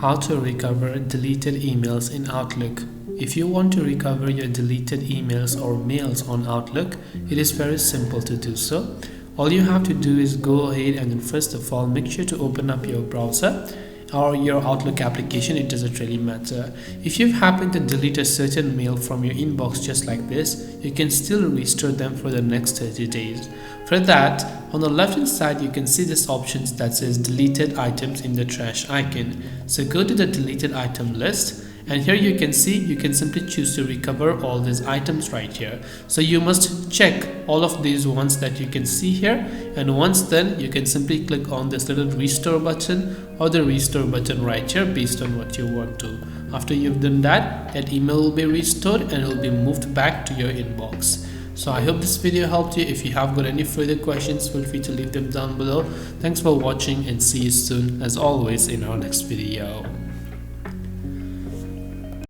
How to recover deleted emails in Outlook. If you want to recover your deleted emails or mails on Outlook, it is very simple to do so. All you have to do is go ahead and then first of all make sure to open up your browser or your Outlook application. It doesn't really matter. If you've happened to delete a certain mail from your inbox just like this, you can still restore them for the next 30 days. For that, on the left hand side you can see this option that says deleted items in the trash icon. So go to the deleted item list, and here you can see you can simply choose to recover all these items right here. So you must check all of these ones that you can see here, and once then you can simply click on this little restore button or the restore button right here based on what you want to. After you've done that, that email will be restored and it will be moved back to your inbox. So I hope this video helped you. If you have got any further questions, feel free to leave them down below. Thanks for watching and see you soon as always in our next video.